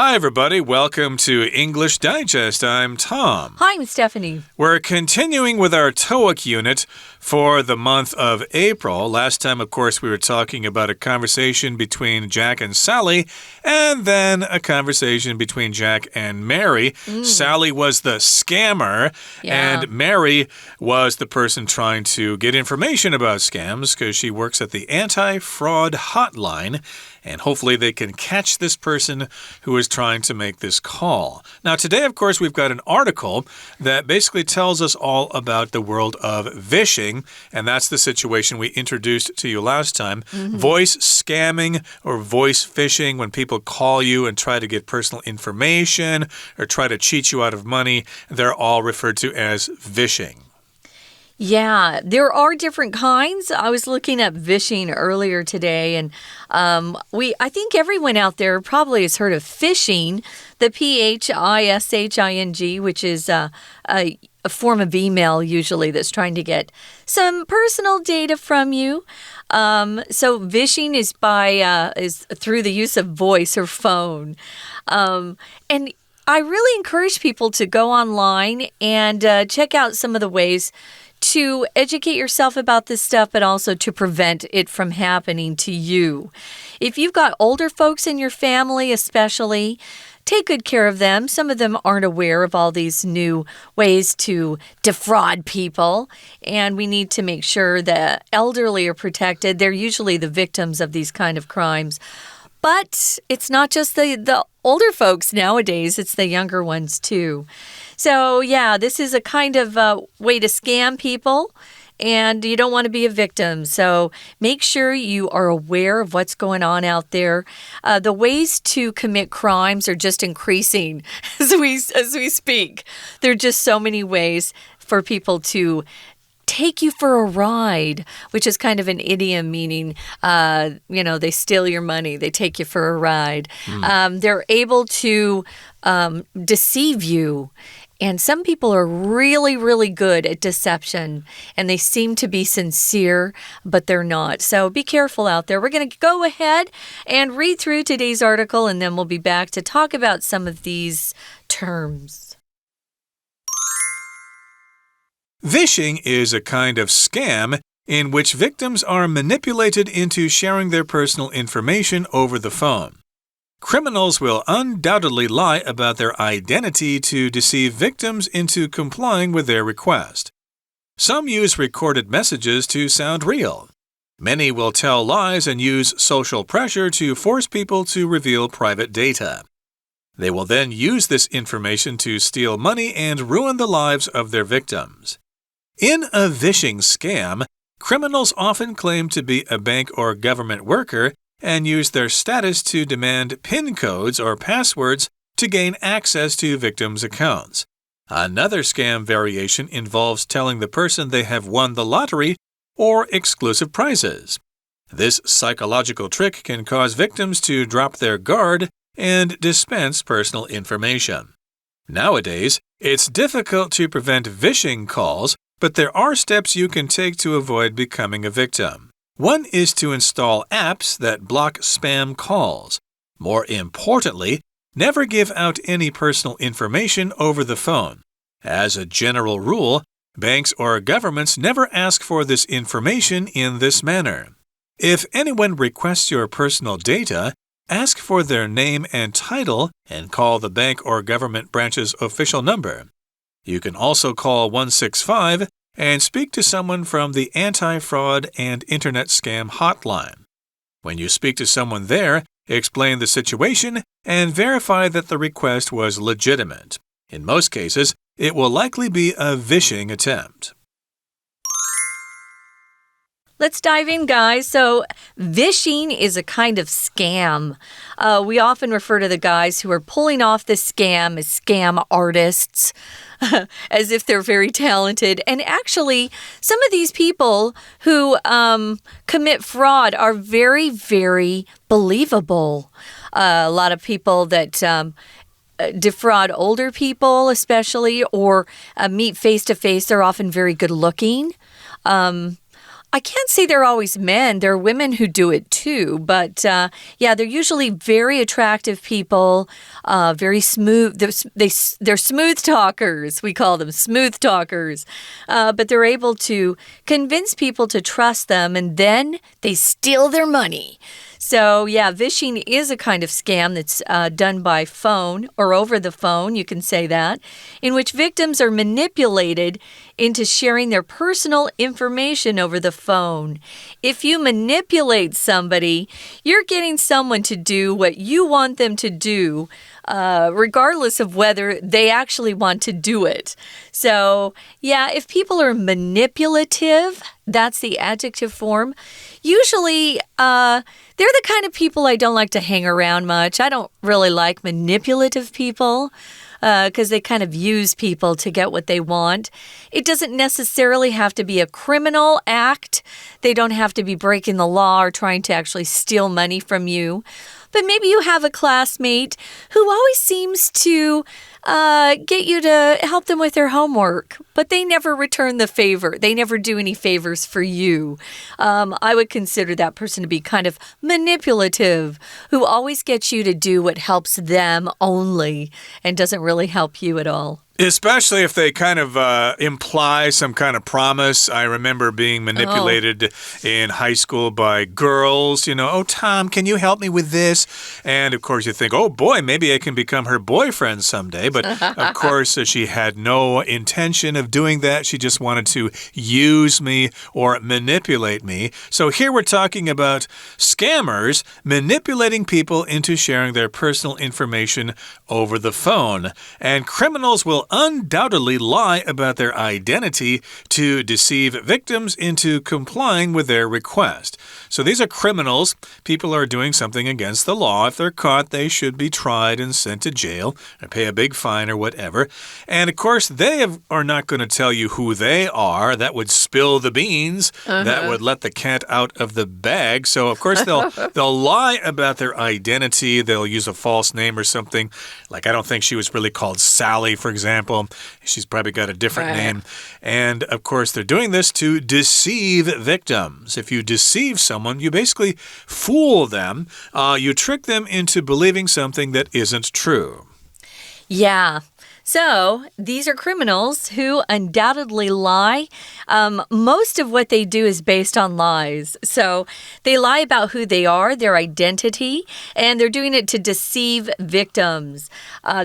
Hi, everybody. Welcome to English Digest. I'm Tom. Hi, I'm Stephanie. We're continuing with our TOEIC unit for the month of April. Last time, of course, we were talking about a conversation between Jack and Sally, and then a conversation between Jack and Mary. Sally was the scammer, and Mary was the person trying to get information about scams because she works at the anti-fraud hotline. And hopefully they can catch this person who is trying to make this call. Now, today, of course, we've got an article that basically tells us all about the world of vishing. And that's the situation we introduced to you last time. Voice scamming or voice phishing, when people call you and try to get personal information or try to cheat you out of money, they're all referred to as vishing. Yeah, there are different kinds. I was looking up vishing earlier today, and I think everyone out there probably has heard of phishing, the phishing, which is a form of email usually that's trying to get some personal data from you. So vishing is through the use of voice or phone, and I really encourage people to go online and check out some of the ways to educate yourself about this stuff, but also to prevent it from happening to you. If you've got older folks in your family, especially, take good care of them. Some of them aren't aware of all these new ways to defraud people, and we need to make sure the elderly are protected. They're usually the victims of these kind of crimes. But it's not just the older folks nowadays, it's the younger ones too. So yeah, this is a kind of way to scam people, and you don't want to be a victim. So make sure you are aware of what's going on out there. The ways to commit crimes are just increasing as we speak. There are just so many ways for people to take you for a ride, which is kind of an idiom meaning, they steal your money, they take you for a ride. They're able to deceive you. And some people are really, really good at deception, and they seem to be sincere, but they're not. So be careful out there. We're going to go ahead and read through today's article, and then we'll be back to talk about some of these terms. Vishing is a kind of scam in which victims are manipulated into sharing their personal information over the phone. Criminals will undoubtedly lie about their identity to deceive victims into complying with their request. Some use recorded messages to sound real. Many will tell lies and use social pressure to force people to reveal private data. They will then use this information to steal money and ruin the lives of their victims. In a vishing scam, criminals often claim to be a bank or government worker and use their status to demand PIN codes or passwords to gain access to victims' accounts. Another scam variation involves telling the person they have won the lottery or exclusive prizes. This psychological trick can cause victims to drop their guard and dispense personal information. Nowadays, it's difficult to prevent vishing calls, but there are steps you can take to avoid becoming a victim. One is to install apps that block spam calls. More importantly, never give out any personal information over the phone. As a general rule, banks or governments never ask for this information in this manner. If anyone requests your personal data, ask for their name and title and call the bank or government branch's official number. You can also call 165 and speak to someone from the anti-fraud and internet scam hotline. When you speak to someone there, explain the situation and verify that the request was legitimate. In most cases, it will likely be a vishing attempt. Let's dive in, guys. So vishing is a kind of scam. We often refer to the guys who are pulling off the scam as scam artists, as if they're very talented. And actually, some of these people who commit fraud are very, very believable. A lot of people that defraud older people, especially, or meet face-to-face, they're often very good-looking. I can't say they're always men. There are women who do it too. But yeah, they're usually very attractive people, very smooth. They're smooth talkers. We call them smooth talkers. But they're able to convince people to trust them, and then they steal their money. So, yeah, vishing is a kind of scam that's done by phone or over the phone, you can say that, in which victims are manipulated into sharing their personal information over the phone. If you manipulate somebody, you're getting someone to do what you want them to do, regardless of whether they actually want to do it. So, yeah, if people are manipulative, that's the adjective form. Usually, they're the kind of people I don't like to hang around much. I don't really like manipulative people because they kind of use people to get what they want. It doesn't necessarily have to be a criminal act. They don't have to be breaking the law or trying to actually steal money from you. But maybe you have a classmate who always seems to get you to help them with their homework, but they never return the favor. They never do any favors for you. I would consider that person to be kind of manipulative, who always gets you to do what helps them only and doesn't really help you at all. Especially if they kind of imply some kind of promise. I remember being manipulated in high school by girls. Oh, Tom, can you help me with this? And, of course, you think, oh, boy, maybe I can become her boyfriend someday. But, of course, she had no intention of doing that. She just wanted to use me or manipulate me. So here we're talking about scammers manipulating people into sharing their personal information over the phone. And criminals will undoubtedly lie about their identity to deceive victims into complying with their request. So these are criminals. People are doing something against the law. If they're caught, they should be tried and sent to jail or pay a big fine or whatever. And of course, they are not going to tell you who they are. That would spill the beans. That would let the cat out of the bag. So of course, they'll lie about their identity. They'll use a false name or something. Like, I don't think she was really called Sally, for example. She's probably got a different name. And, of course, they're doing this to deceive victims. If you deceive someone, you basically fool them. You trick them into believing something that isn't true. Yeah. So, these are criminals who undoubtedly lie. Most of what they do is based on lies. So, they lie about who they are, their identity, and they're doing it to deceive victims.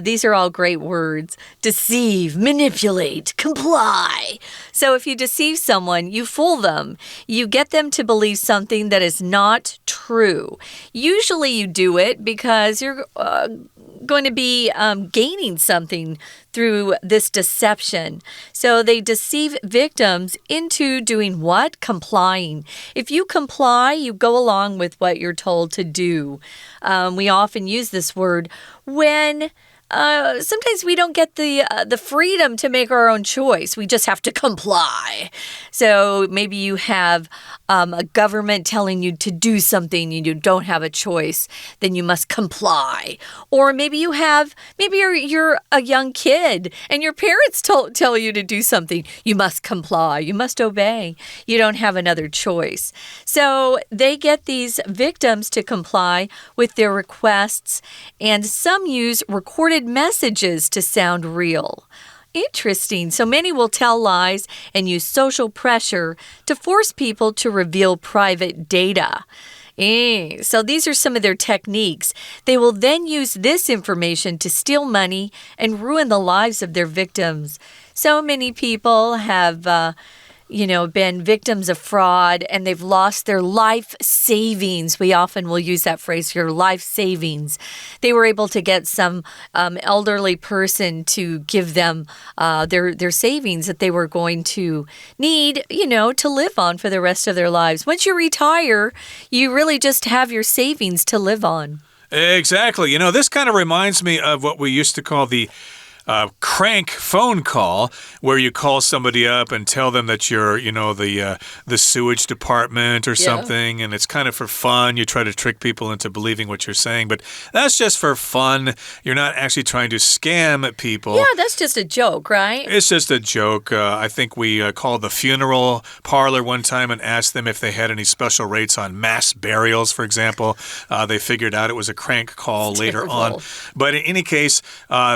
These are all great words. Deceive, manipulate, comply. So, if you deceive someone, you fool them. You get them to believe something that is not true. Usually, you do it because you're going to be gaining something through this deception. So they deceive victims into doing what? Complying. If you comply, you go along with what you're told to do. We often use this word when sometimes we don't get the freedom to make our own choice. We just have to comply. So maybe you have a government telling you to do something and you don't have a choice, then you must comply. Or maybe you're a young kid and your parents tell you to do something. You must comply. You must obey. You don't have another choice. So they get these victims to comply with their requests, and some use recorded messages to sound real. Interesting. So many will tell lies and use social pressure to force people to reveal private data. So these are some of their techniques. They will then use this information to steal money and ruin the lives of their victims. So many people have been victims of fraud and they've lost their life savings. We often will use that phrase, your life savings. They were able to get some elderly person to give them their savings that they were going to need, to live on for the rest of their lives. Once you retire, you really just have your savings to live on. Exactly. This kind of reminds me of what we used to call the crank phone call where you call somebody up and tell them that you're, the sewage department or something, and it's kind of for fun. You try to trick people into believing what you're saying, but that's just for fun. You're not actually trying to scam people. Yeah, that's just a joke, right? It's just a joke. I think we called the funeral parlor one time and asked them if they had any special rates on mass burials, for example. They figured out it was a crank call later on. But in any case,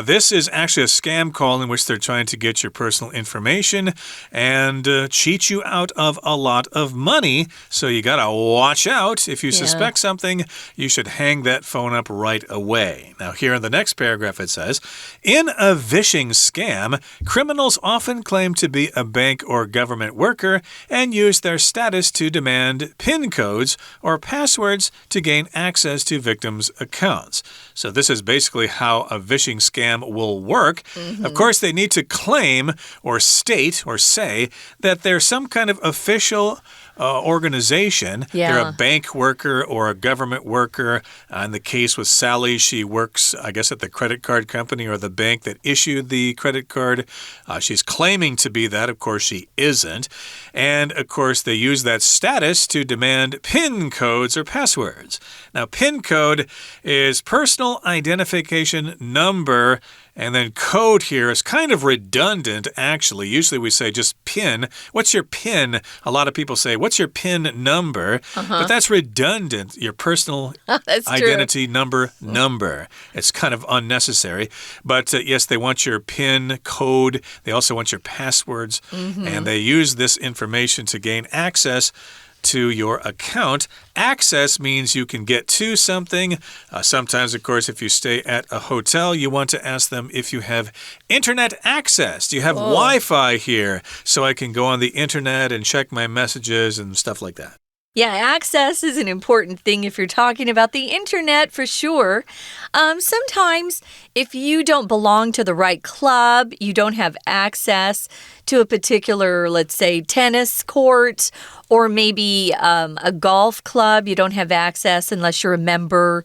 this is actually a scam call in which they're trying to get your personal information and cheat you out of a lot of money. So you got to watch out. If you suspect something, you should hang that phone up right away. Now, here in the next paragraph, it says, in a vishing scam, criminals often claim to be a bank or government worker and use their status to demand PIN codes or passwords to gain access to victims' accounts. So this is basically how a vishing scam will work. Of course, they need to claim or state or say that they're some kind of official organization. They're a bank worker or a government worker. In the case with Sally, she works, I guess, at the credit card company or the bank that issued the credit card. She's claiming to be that. Of course, she isn't. And, of course, they use that status to demand PIN codes or passwords. Now, PIN code is personal identification number. And then code here is kind of redundant, actually. Usually we say just PIN. What's your PIN? A lot of people say, what's your PIN number? But that's redundant, your personal identity number. It's kind of unnecessary. But yes, they want your PIN code. They also want your passwords. And they use this information to gain access to your account. Access means you can get to something. Sometimes, of course, if you stay at a hotel, you want to ask them if you have internet access. Do you have Wi-Fi here so I can go on the internet and check my messages and stuff like that? Yeah, access is an important thing if you're talking about the internet, for sure. Sometimes if you don't belong to the right club, you don't have access to a particular, let's say, tennis court or maybe a golf club. You don't have access unless you're a member.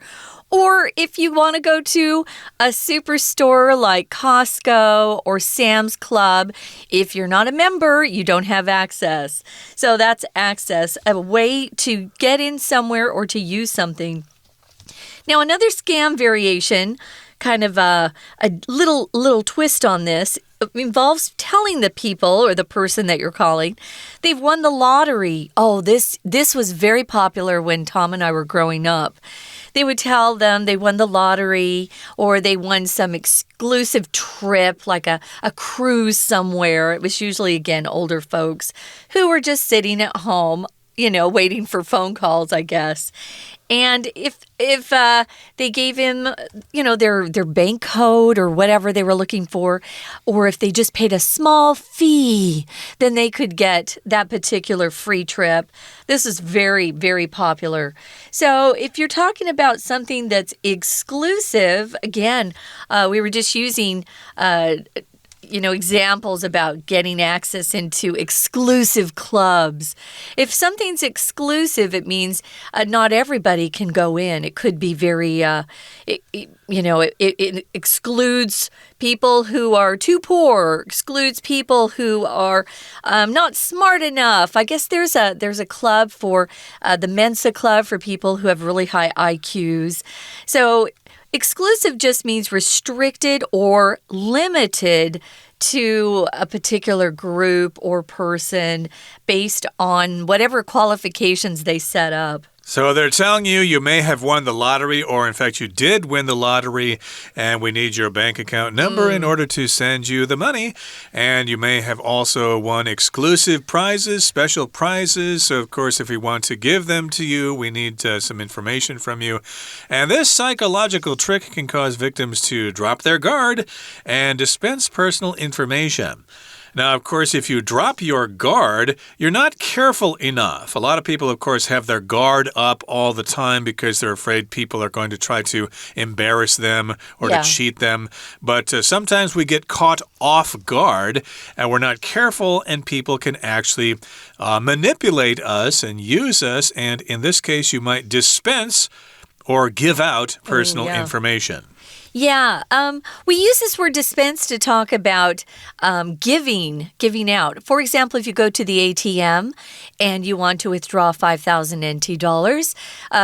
Or if you want to go to a superstore like Costco or Sam's Club, if you're not a member, you don't have access. So that's access, a way to get in somewhere or to use something. Now, another scam variation, kind of a little twist on this, involves telling the people or the person that you're calling they've won the lottery. Oh, this was very popular when Tom and I were growing up. They would tell them they won the lottery or they won some exclusive trip like a cruise somewhere. It was usually, again, older folks who were just sitting at home, waiting for phone calls, I guess. And if they gave him, their bank code or whatever they were looking for, or if they just paid a small fee, then they could get that particular free trip. This is very, very popular. So if you're talking about something that's exclusive, again, we were just using examples about getting access into exclusive clubs. If something's exclusive, it means not everybody can go in. It could be very, it excludes people who are too poor, excludes people who are not smart enough. I guess there's a club for the Mensa Club for people who have really high IQs. So exclusive just means restricted or limited to a particular group or person based on whatever qualifications they set up. So they're telling you may have won the lottery, or in fact you did win the lottery, and we need your bank account number in order to send you the money. And you may have also won exclusive prizes, special prizes. So, of course, if we want to give them to you, we need some information from you. And this psychological trick can cause victims to drop their guard and dispense personal information. Now, of course, if you drop your guard, you're not careful enough. A lot of people, of course, have their guard up all the time because they're afraid people are going to try to embarrass them or to cheat them. But sometimes we get caught off guard and we're not careful, and people can actually manipulate us and use us. And in this case, you might dispense or give out personal information. Yeah, we use this word dispense to talk about giving out. For example, if you go to the ATM and you want to withdraw 5,000 NT dollars,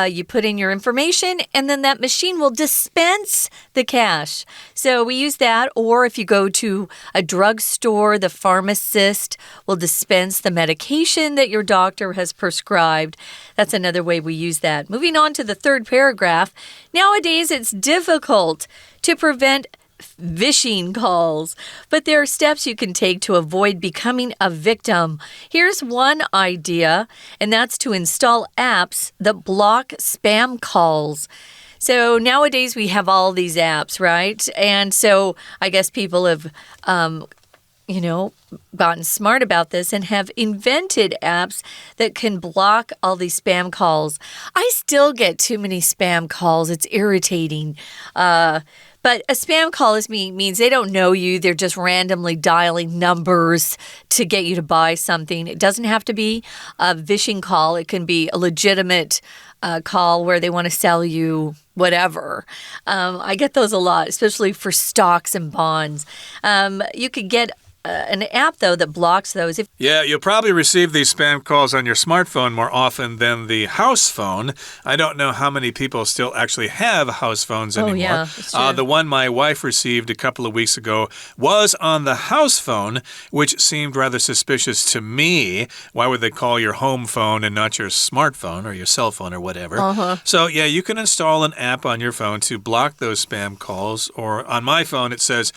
you put in your information and then that machine will dispense the cash. So we use that. Or if you go to a drugstore, the pharmacist will dispense the medication that your doctor has prescribed. That's another way we use that. Moving on to the third paragraph. Nowadays, it's difficult to prevent vishing calls, but there are steps you can take to avoid becoming a victim. Here's one idea, and that's to install apps that block spam calls. So nowadays we have all these apps, right? And so I guess people have gotten smart about this and have invented apps that can block all these spam calls. I still get too many spam calls. It's irritating. But a spam call means they don't know you. They're just randomly dialing numbers to get you to buy something. It doesn't have to be a vishing call. It can be a legitimate call where they want to sell you whatever. I get those a lot, especially for stocks and bonds. You could get an app, though, that blocks those. Yeah, you'll probably receive these spam calls on your smartphone more often than the house phone. I don't know how many people still actually have house phones anymore. Oh, yeah, that's true. The one my wife received a couple of weeks ago was on the house phone, which seemed rather suspicious to me. Why would they call your home phone and not your smartphone or your cell phone or whatever? So, yeah, you can install an app on your phone to block those spam calls. Or on my phone, it says,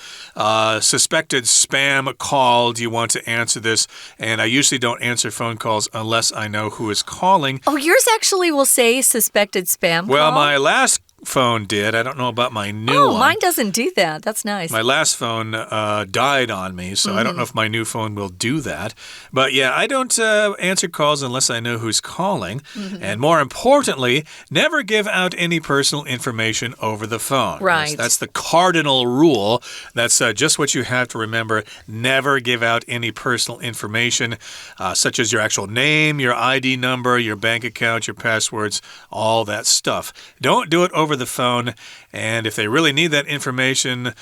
suspected spam call. Do you want to answer this? And I usually don't answer phone calls unless I know who is calling. Oh, yours actually will say suspected spam call? Well, my last phone did. I don't know about my new one. Oh, mine doesn't do that. That's nice. My last phone died on me, so I don't know if my new phone will do that. But yeah, I don't answer calls unless I know who's calling. And more importantly, never give out any personal information over the phone. Right. That's the cardinal rule. That's just what you have to remember. Never give out any personal information, such as your actual name, your ID number, your bank account, your passwords, all that stuff. Don't do it over the phone, and if they really need that information,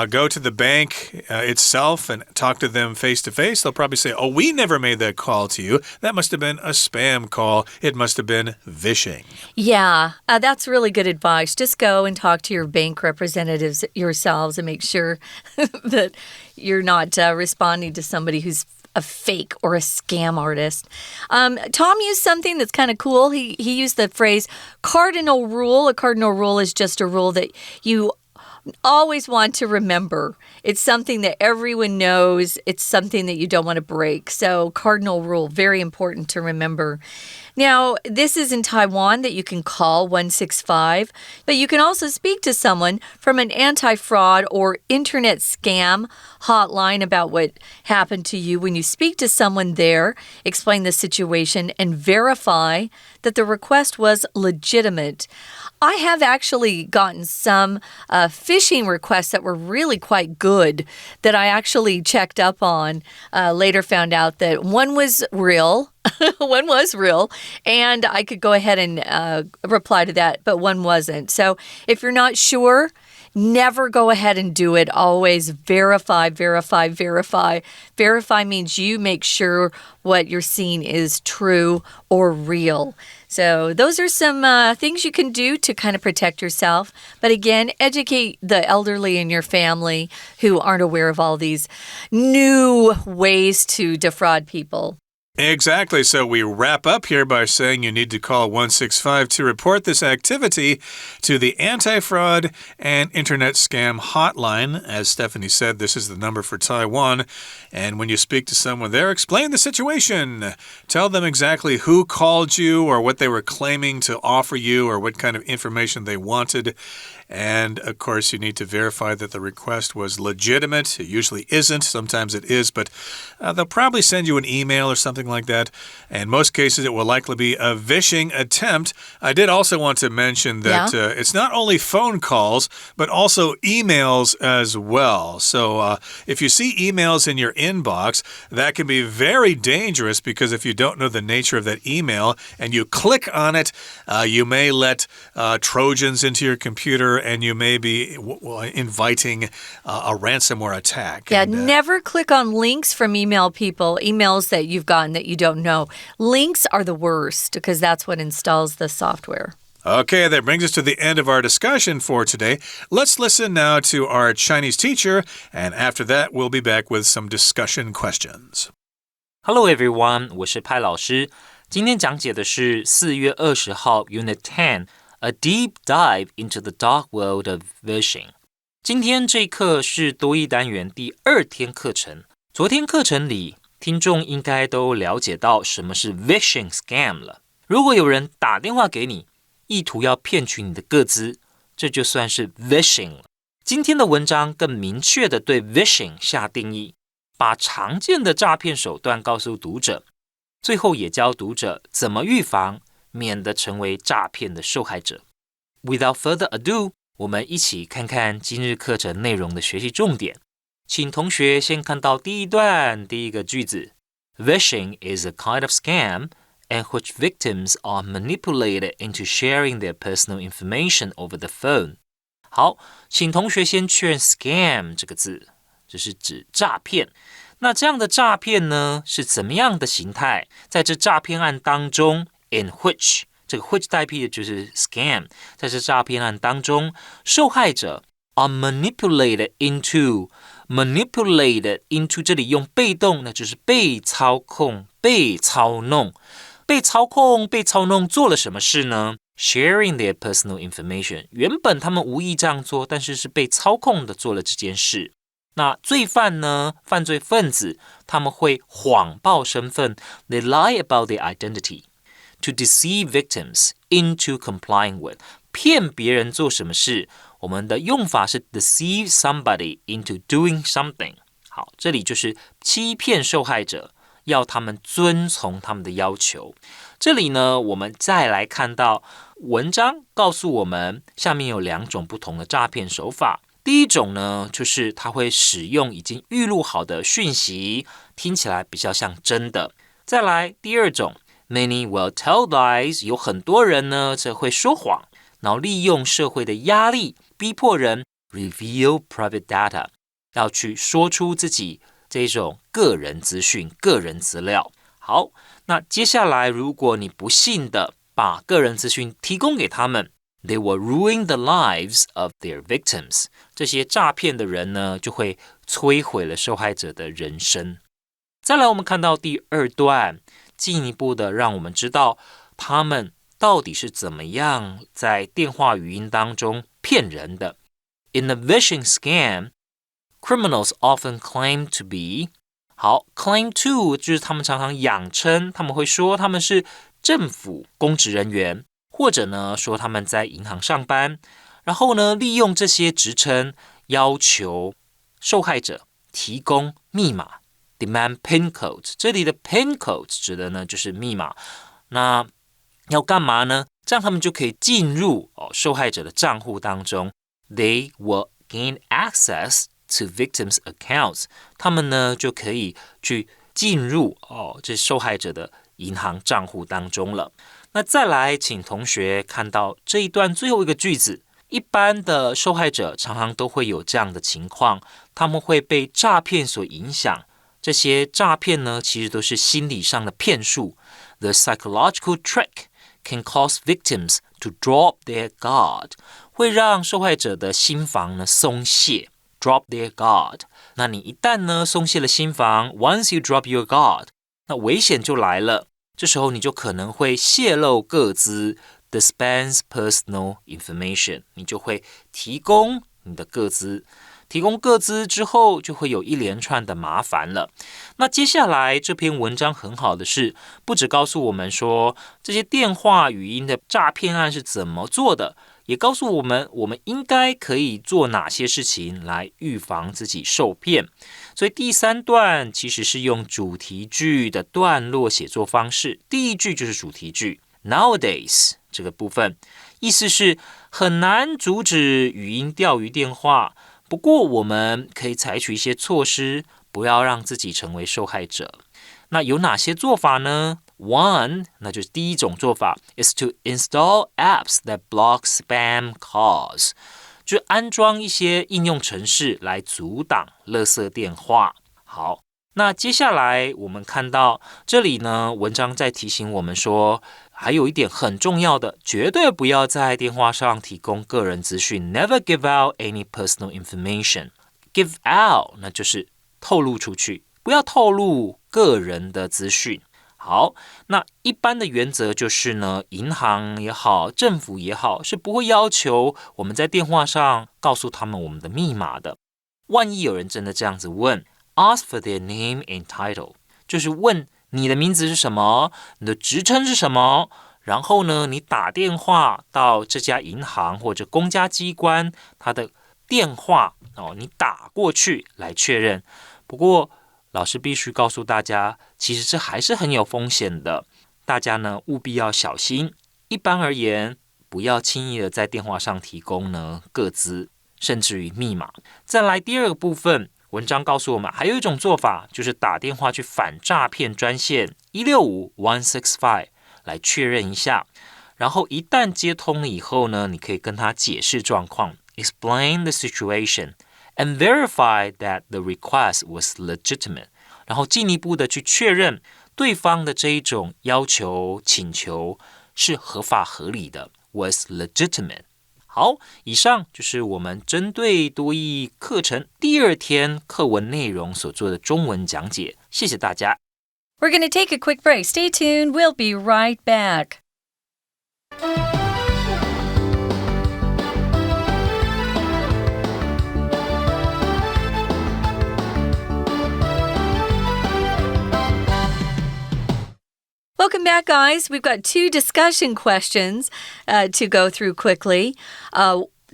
go to the bank itself and talk to them face to face. They'll probably say, oh, we never made that call to you. That must have been a spam call. It must have been vishing. Yeah, that's really good advice. Just go and talk to your bank representatives yourselves and make sure that you're not responding to somebody who's a fake or a scam artist. Tom used something that's kind of cool. He used the phrase cardinal rule. A cardinal rule is just a rule that you always want to remember. It's something that everyone knows. It's something that you don't want to break. So cardinal rule, very important to remember. Now, this is in Taiwan that you can call 165, but you can also speak to someone from an anti-fraud or internet scam hotline about what happened to you. When you speak to someone there, explain the situation and verify that the request was legitimate. I have actually gotten some phishing requests that were really quite good that I actually checked up on. Later found out that one was real. One was real, and I could go ahead and reply to that, but one wasn't. So if you're not sure, never go ahead and do it. Always verify, verify, verify. Verify means you make sure what you're seeing is true or real. So those are some things you can do to kind of protect yourself. But again, educate the elderly in your family who aren't aware of all these new ways to defraud people. Exactly. So we wrap up here by saying you need to call 165 to report this activity to the Anti-Fraud and Internet Scam Hotline. As Stephanie said, this is the number for Taiwan. And when you speak to someone there, explain the situation. Tell them exactly who called you or what they were claiming to offer you or what kind of information they wanted. And, of course, you need to verify that the request was legitimate. It usually isn't. Sometimes it is, but they'll probably send you an email or something like that. In most cases, it will likely be a vishing attempt. I did also want to mention that it's not only phone calls, but also emails as well. So if you see emails in your inbox, that can be very dangerous because if you don't know the nature of that email and you click on it, you may let Trojans into your computer and you may be inviting a ransomware attack. Yeah, never click on links from emails that you've gotten that you don't know. Links are the worst because that's what installs the software. Okay, that brings us to the end of our discussion for today. Let's listen now to our Chinese teacher, and after that, we'll be back with some discussion questions. Hello everyone, 我是派老师。今天讲解的是4月20号 Unit10, A Deep Dive into the Dark World of Vishing. 今天这一课是多益单元第2天课程。昨天课程里，听众应该都了解到什么是 vishing scam 了。如果有人打电话给你，意图要骗取你的个资，这就算是 vishing 了。今天的文章更明确地对 vishing 下定义，把常见的诈骗手段告诉读者，最后也教读者怎么预防，免得成为诈骗的受害者。Without further ado, 我们一起看看今日课程内容的学习重点。请同学先看到第一段第一个句子 Vishing is a kind of scam in which victims are manipulated into sharing their personal information over the phone. 好，请同学先确认 scam 这个字，这是指诈骗。那这样的诈骗呢，是怎么样的形态？在这诈骗案当中 in which 这个 which 代替的就是 scam， 在这诈骗案当中，受害者 are manipulated into 这里用被动，那就是被操控、被操弄。被操控、被操弄做了什么事呢？ Sharing their personal information， 原本他们无意这样做，但是是被操控的做了这件事。那罪犯呢？犯罪分子他们会谎报身份 They lie about their identity to deceive victims into complying with， 骗别人做什么事？我们的用法是 deceive somebody into doing something。好，这里就是欺骗受害者，要他们遵从他们的要求。这里呢，我们再来看到文章告诉我们，下面有2种不同的诈骗手法。第一种呢，就是他会使用已经预录好的讯息，听起来比较像真的。再来第2种 ，Many will tell lies， 有很多人呢，则会说谎，然后利用社会的压力，逼迫人 reveal private data， 要去说出自己这种个人资讯、个人资料。好，那接下来如果你不幸的把个人资讯提供给他们 ，they will ruin the lives of their victims。这些诈骗的人呢，就会摧毁了受害者的人生。再来，我们看到第2段，进一步的让我们知道他们到底是怎么样在电话语音当中骗人的。In a vishing scam,Criminals often claim to be 好 claim to 就是他们常常仰称，他们会说他们是政府公职人员，或者呢说他们在银行上班，然后呢利用这些职称要求受害者提供密码 demand PIN code。 这里的 PIN code 指的呢就是密码。那要干嘛呢？这样他们就可以进入受害者的账户当中。 They will gain access to victims' accounts， 他们呢就可以去进入这受害者的银行账户当中了。那再来，请同学看到这一段最后一个句子，一般的受害者常常都会有这样的情况，他们会被诈骗所影响。这些诈骗呢，其实都是心理上的骗术。The psychological trick can cause victims to drop their guard， 会让受害者的心防呢松懈。Drop their guard， 那你一旦呢松懈了心防 ，once you drop your guard， 那危险就来了。这时候你就可能会泄露个资 ，dispense personal information， 你就会提供你的个资。提供个资之后，就会有一连串的麻烦了。那接下来这篇文章很好的是，不只告诉我们说这些电话语音的诈骗案是怎么做的，也告诉我们应该可以做哪些事情来预防自己受骗。所以第3段其实是用主题句的段落写作方式，第一句就是主题句 Nowadays 这个部分，意思是很难阻止语音钓鱼电话，不过我们可以采取一些措施，不要让自己成为受害者。那有哪些做法呢？ One， 那就是第一种做法 is to install apps that block spam calls，就安装一些应用程式来阻挡垃圾电话。好，那接下来我们看到这里呢，文章在提醒我们说，还有一点很重要的，绝对不要在电话上提供个人资讯 ，Never give out any personal information。Give out 那就是透露出去，不要透露个人的资讯。好，那一般的原则就是呢，银行也好，政府也好，是不会要求我们在电话上告诉他们我们的密码的。万一有人真的这样子问 ，ask for their name and title， 就是问你的名字是什么，你的职称是什么，然后呢，你打电话到这家银行或者公家机关，它的电话你打过去来确认。不过老师必须告诉大家，其实这还是很有风险的，大家呢务必要小心。一般而言，不要轻易的在电话上提供呢个资，甚至于密码。再来第二个部分，文章告诉我们，还有一种做法，就是打电话去反诈骗专线165-165来确认一下。然后一旦接通了以后呢，你可以跟他解释状况 ，explain the situation。And verify that the request was legitimate， 然后进一步的去确认对方的这一种要求请求是合法合理的 was legitimate。 好，以上就是我们针对多益课程第2天课文内容所做的中文讲解，谢谢大家。 We're going to take a quick break. Stay tuned. We'll be right back. Welcome back, guys. We've got 2 discussion questions to go through quickly.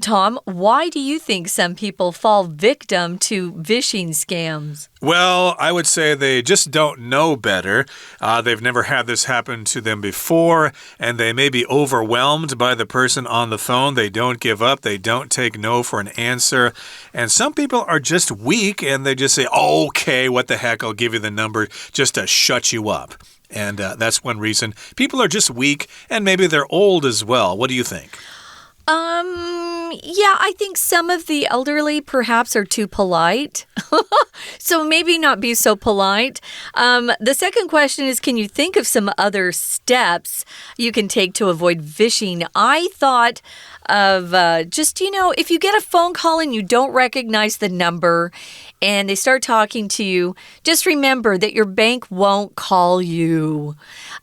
Tom, why do you think some people fall victim to vishing scams? Well, I would say they just don't know better. They've never had this happen to them before, and they may be overwhelmed by the person on the phone. They don't give up. They don't take no for an answer. And some people are just weak, and they just say, okay, what the heck, I'll give you the number just to shut you up.And that's one reason. People are just weak, and maybe they're old as well. What do you think? Yeah, I think some of the elderly perhaps are too polite. So maybe not be so polite. The second question is, can you think of some other steps you can take to avoid vishing? I thought of just, if you get a phone call and you don't recognize the number and they start talking to you, just remember that your bank won't call you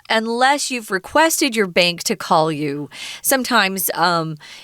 unless you've requested your bank to call you. Sometimes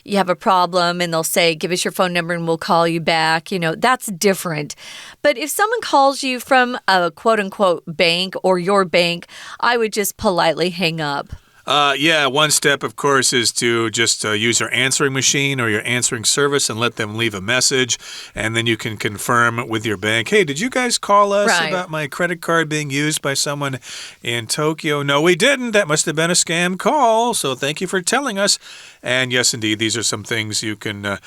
you have a problem and they'll say, give us your phone number and we'll call you back. That's different. But if someone calls you from a quote-unquote bank or your bank, I would just politely hang up. Yeah, one step, of course, is to just use your answering machine or your answering service and let them leave a message. And then you can confirm with your bank, hey, did you guys call us about my credit card being used by someone in Tokyo? No, we didn't. That must have been a scam call. So thank you for telling us. And yes, indeed, these are some things you can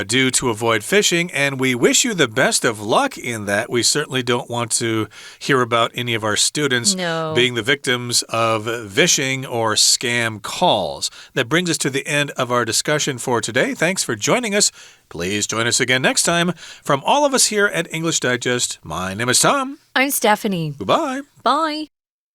do to avoid phishing. And we wish you the best of luck in that. We certainly don't want to hear about any of our students being the victims of vishing or scam calls. That brings us to the end of our discussion for today. Thanks for joining us. Please join us again next time. From all of us here at English Digest, my name is Tom. I'm Stephanie. Goodbye. Bye.